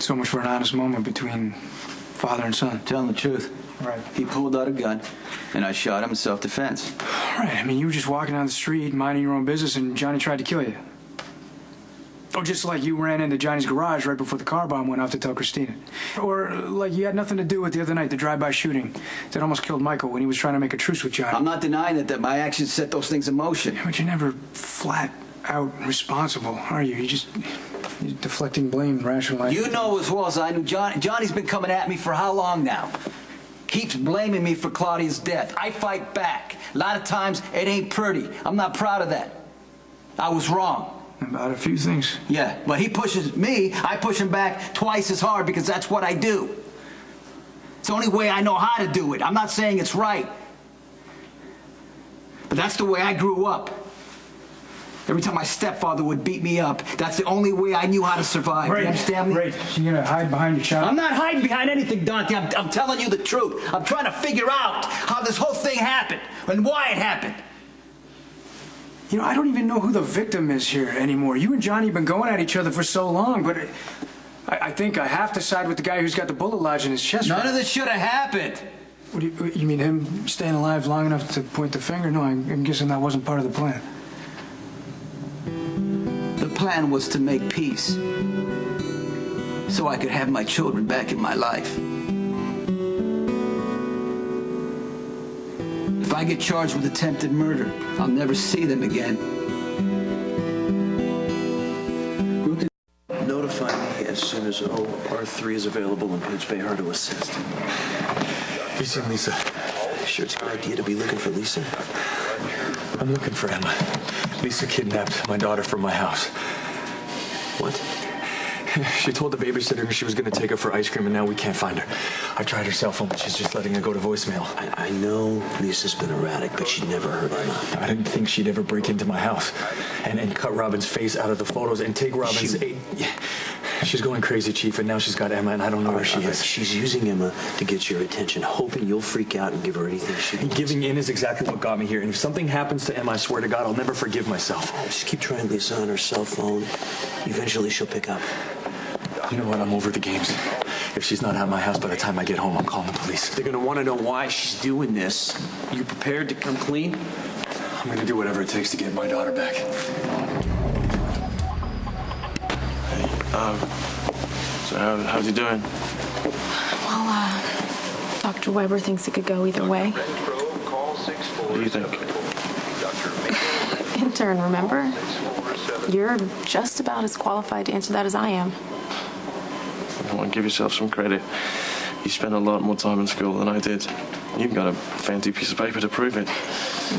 So much for an honest moment between father and son. Telling the truth. Right. He pulled out a gun, and I shot him in self-defense. Right. I mean, you were just walking down the street, minding your own business, and Johnny tried to kill you. Or just like you ran into Johnny's garage right before the car bomb went off to tell Christina. Or like you had nothing to do with the other night, the drive-by shooting that almost killed Michael when he was trying to make a truce with Johnny. I'm not denying that my actions set those things in motion. Yeah, but you're never flat out responsible, are you? You're deflecting blame, rationalizing. You know as well as I do, Johnny's been coming at me for how long now? Keeps blaming me for Claudia's death. I fight back. A lot of times, it ain't pretty. I'm not proud of that. I was wrong. About a few things. Yeah, but he pushes me, I push him back twice as hard because that's what I do. It's the only way I know how to do it. I'm not saying it's right. But that's the way I grew up. Every time my stepfather would beat me up, that's the only way I knew how to survive. Right. You understand me? Right. You're gonna hide behind your child? I'm not hiding behind anything, Dante. I'm telling you the truth. I'm trying to figure out how this whole thing happened and why it happened. You know, I don't even know who the victim is here anymore. You and Johnny have been going at each other for so long, but I think I have to side with the guy who's got the bullet lodged in his chest. None of this should have happened. What do you mean him staying alive long enough to point the finger? No, I'm guessing that wasn't part of the plan. The plan was to make peace so I could have my children back in my life. If I get charged with attempted murder, I'll never see them again. Notify me as soon as OR3 is available and Paige Bay her to assist. You seen Lisa? Sure it's a good idea to be looking for Lisa? I'm looking for Emma. Lisa kidnapped my daughter from my house. What? She told the babysitter she was going to take her for ice cream, and now we can't find her. I tried her cell phone, but she's just letting her go to voicemail. I know Lisa's been erratic, but she never hurt Emma. I didn't think she'd ever break into my house and cut Robin's face out of the photos and take Robin's... She's going crazy, Chief, and now she's got Emma, and I don't know where she is. She's using Emma to get your attention, hoping you'll freak out and give her anything she wants. Giving in is exactly what got me here, and if something happens to Emma, I swear to God, I'll never forgive myself. Just keep trying Lisa on her cell phone. Eventually she'll pick up. You know what? I'm over the games. If she's not at my house by the time I get home, I'm calling the police. They're gonna want to know why she's doing this. You prepared to come clean? I'm gonna do whatever it takes to get my daughter back. So how's he doing? Well, Dr. Weber thinks it could go either way. What do you think? Intern, remember? You're just about as qualified to answer that as I am. I want to give yourself some credit. You spent a lot more time in school than I did. You've got a fancy piece of paper to prove it.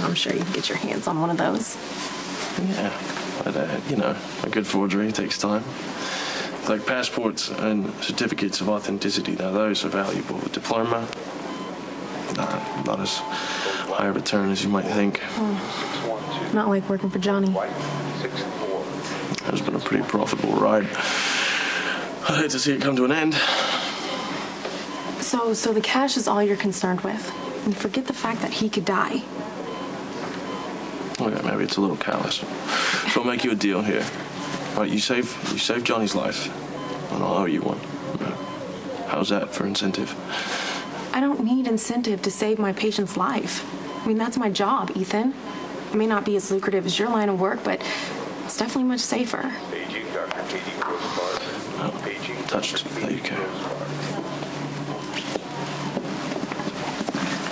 I'm sure you can get your hands on one of those. Yeah, but, you know, a good forgery takes time. Like passports and certificates of authenticity, now those are valuable. A diploma, not as high a return as you might think. Oh, not like working for Johnny. It's been a pretty profitable ride. I'd hate to see it come to an end. So the cash is all you're concerned with. And forget the fact that he could die. Okay, maybe it's a little callous. So I'll make you a deal here. All right, you save Johnny's life, and I'll owe you one. How's that for incentive? I don't need incentive to save my patient's life. I mean, that's my job, Ethan. It may not be as lucrative as your line of work, but it's definitely much safer. Touched. There you go.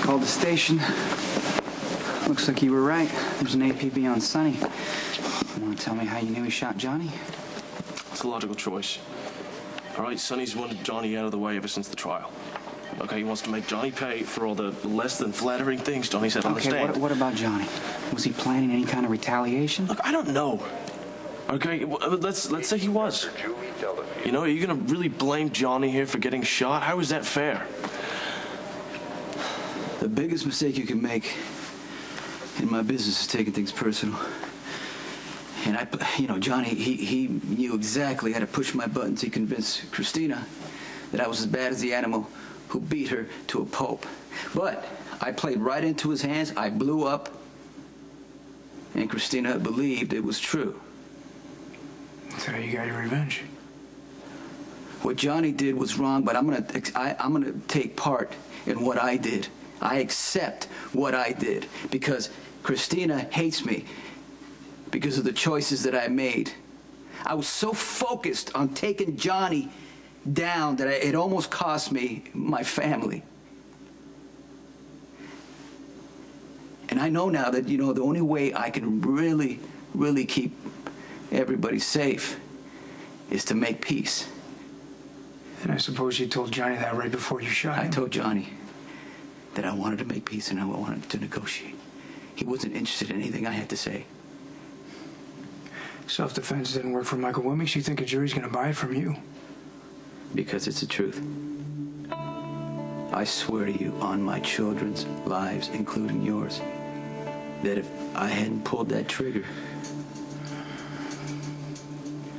Called the station. Looks like you were right. There's an APB on Sonny. You want to tell me how you knew he shot Johnny? It's a logical choice. All right, Sonny's wanted Johnny out of the way ever since the trial. Okay, he wants to make Johnny pay for all the less than flattering things Johnny said on the stand. Okay, what about Johnny? Was he planning any kind of retaliation? Look, I don't know. Okay, let's say he was. You know, are you gonna really blame Johnny here for getting shot? How is that fair? The biggest mistake you can make in my business is taking things personal. And you know, Johnny, he knew exactly how to push my buttons to convince Christina that I was as bad as the animal who beat her to a pulp. But I played right into his hands. I blew up, and Christina believed it was true. So you got your revenge. What Johnny did was wrong, but I'm gonna take part in what I did. I accept what I did because Christina hates me because of the choices that I made. I was so focused on taking Johnny down that it almost cost me my family. And I know now that, you know, the only way I can really, really keep everybody safe is to make peace. And I suppose you told Johnny that right before you shot him? I told Johnny that I wanted to make peace and I wanted to negotiate. He wasn't interested in anything I had to say. Self-defense didn't work for Michael. What makes you think a jury's gonna buy it from you? Because it's the truth. I swear to you on my children's lives, including yours, that if I hadn't pulled that trigger,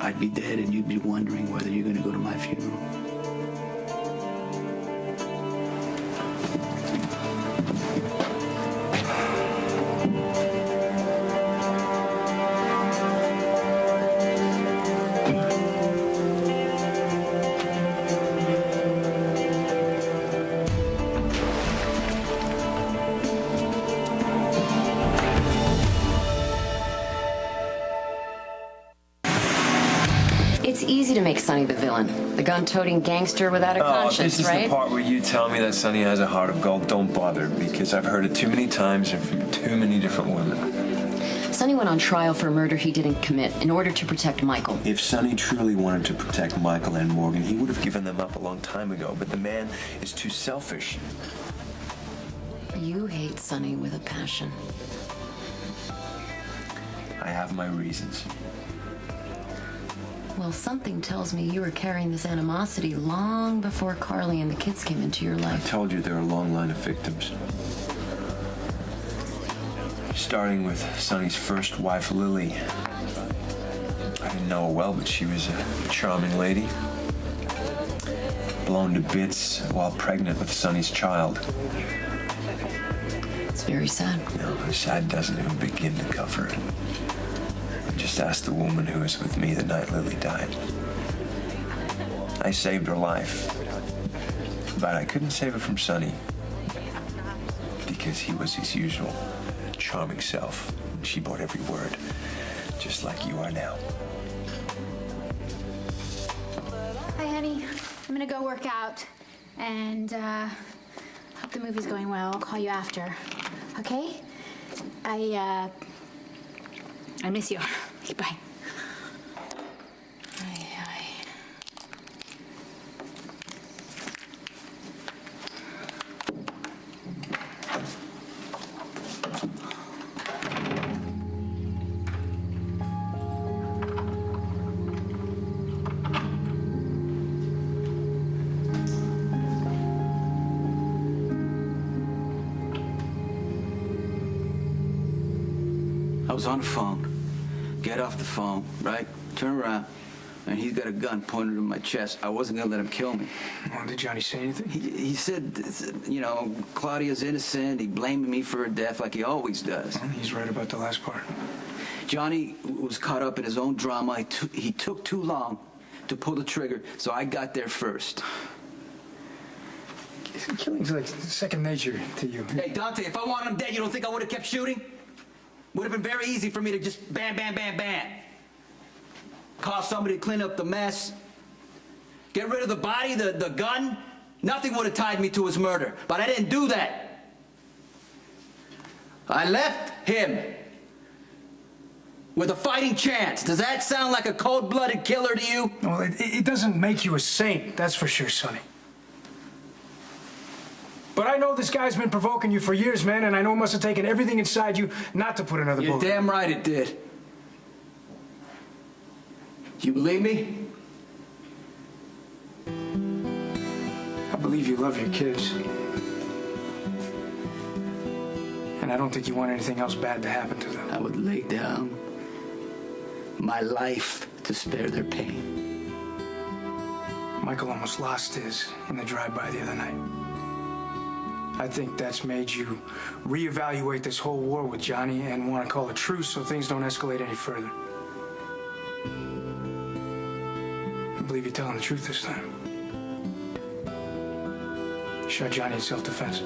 I'd be dead and you'd be wondering whether you're gonna go to my funeral. It's easy to make Sonny the villain, the gun-toting gangster without a conscience, this is right? the part where you tell me that Sonny has a heart of gold. Don't bother, because I've heard it too many times and from too many different women. Sonny went on trial for a murder he didn't commit in order to protect Michael. If Sonny truly wanted to protect Michael and Morgan, he would have given them up a long time ago. But the man is too selfish. You hate Sonny with a passion. I have my reasons. Well, something tells me you were carrying this animosity long before Carly and the kids came into your I life. told you there are a long line of victims. Starting with Sonny's first wife, Lily. I didn't know her well, but she was a charming lady. Blown to bits while pregnant with Sonny's child. It's very sad. No, sad doesn't even begin to cover it. Just ask the woman who was with me the night Lily died. I saved her life, but I couldn't save her from Sonny because he was his usual charming self. She bought every word, just like you are now. Hi, honey. I'm gonna go work out, and hope the movie's going well. I'll call you after. Okay? I miss you. Bye. I was on the phone. Get off the phone, right? Turn around. And he's got a gun pointed at my chest. I wasn't gonna let him kill me. Well, did Johnny say anything? He said, you know, Claudia's innocent. He blamed me for her death like he always does. Well, he's right about the last part. Johnny was caught up in his own drama. He took too long to pull the trigger, so I got there first. Killing's like second nature to you. Hey, Dante, if I wanted him dead, you don't think I would have kept shooting? Would have been very easy for me to just bam, bam, bam, bam. Call somebody to clean up the mess. Get rid of the body, the gun. Nothing would have tied me to his murder, but I didn't do that. I left him with a fighting chance. Does that sound like a cold-blooded killer to you? Well, it doesn't make you a saint, that's for sure, Sonny. But I know this guy's been provoking you for years, man, and I know it must have taken everything inside you not to put another bullet. You're damn right it did. Do you believe me? I believe you love your kids. And I don't think you want anything else bad to happen to them. I would lay down my life to spare their pain. Michael almost lost his in the drive-by the other night. I think that's made you reevaluate this whole war with Johnny and want to call a truce so things don't escalate any further. I believe you're telling the truth this time. You shot Johnny in self-defense.